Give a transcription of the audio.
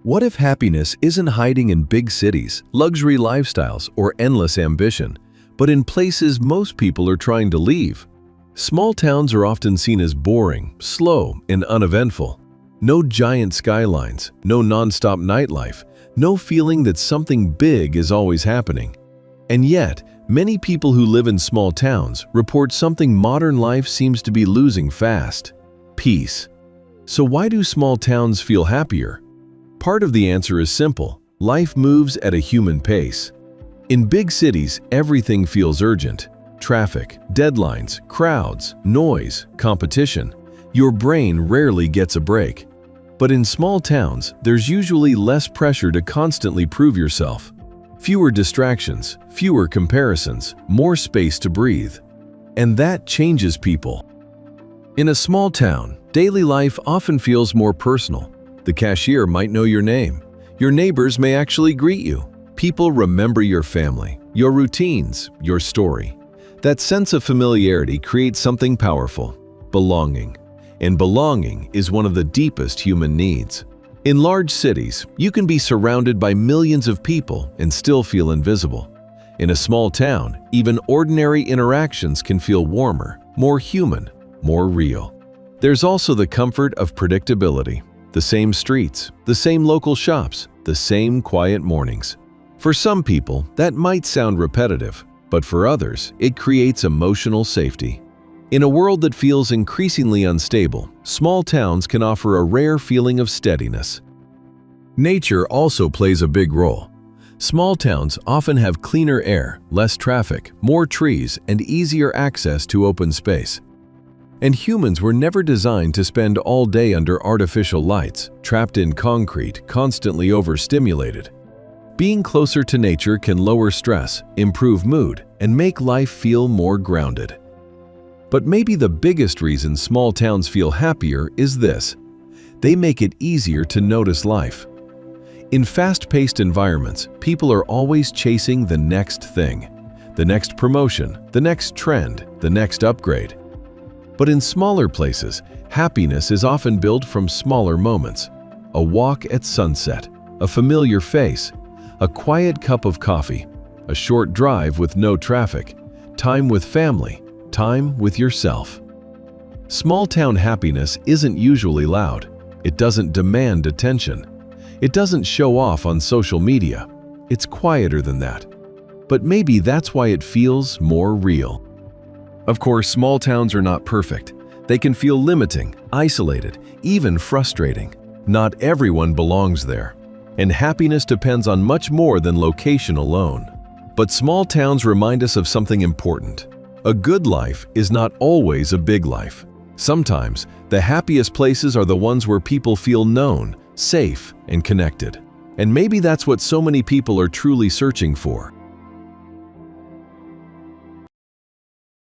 What if happiness isn't hiding in big cities, luxury lifestyles, or endless ambition, but in places most people are trying to leave? Small towns are often seen as boring, slow, and uneventful. No giant skylines, no non-stop nightlife, no feeling that something big is always happening. And yet, many people who live in small towns report something modern life seems to be losing fast: peace. So why do small towns feel happier? Part of the answer is simple: life moves at a human pace. In big cities, everything feels urgent. Traffic, deadlines, crowds, noise, competition. Your brain rarely gets a break. But in small towns, there's usually less pressure to constantly prove yourself. Fewer distractions, fewer comparisons, more space to breathe. And that changes people. In a small town, daily life often feels more personal. The cashier might know your name. Your neighbors may actually greet you. People remember your family, your routines, your story. That sense of familiarity creates something powerful: belonging. And belonging is one of the deepest human needs. In large cities, you can be surrounded by millions of people and still feel invisible. In a small town, even ordinary interactions can feel warmer, more human, more real. There's also the comfort of predictability. The same streets, the same local shops, the same quiet mornings. For some people, that might sound repetitive, but for others, it creates emotional safety. In a world that feels increasingly unstable, small towns can offer a rare feeling of steadiness. Nature also plays a big role. Small towns often have cleaner air, less traffic, more trees, and easier access to open space. And humans were never designed to spend all day under artificial lights, trapped in concrete, constantly overstimulated. Being closer to nature can lower stress, improve mood, and make life feel more grounded. But maybe the biggest reason small towns feel happier is this: they make it easier to notice life. In fast-paced environments, people are always chasing the next thing, the next promotion, the next trend, the next upgrade. But in smaller places, happiness is often built from smaller moments: a walk at sunset, a familiar face, a quiet cup of coffee, a short drive with no traffic, time with family, time with yourself. Small-town happiness isn't usually loud. It doesn't demand attention. It doesn't show off on social media. It's quieter than that. But maybe that's why it feels more real. Of course, small towns are not perfect. They can feel limiting, isolated, even frustrating. Not everyone belongs there. And happiness depends on much more than location alone. But small towns remind us of something important. A good life is not always a big life. Sometimes, the happiest places are the ones where people feel known, safe, and connected. And maybe that's what so many people are truly searching for.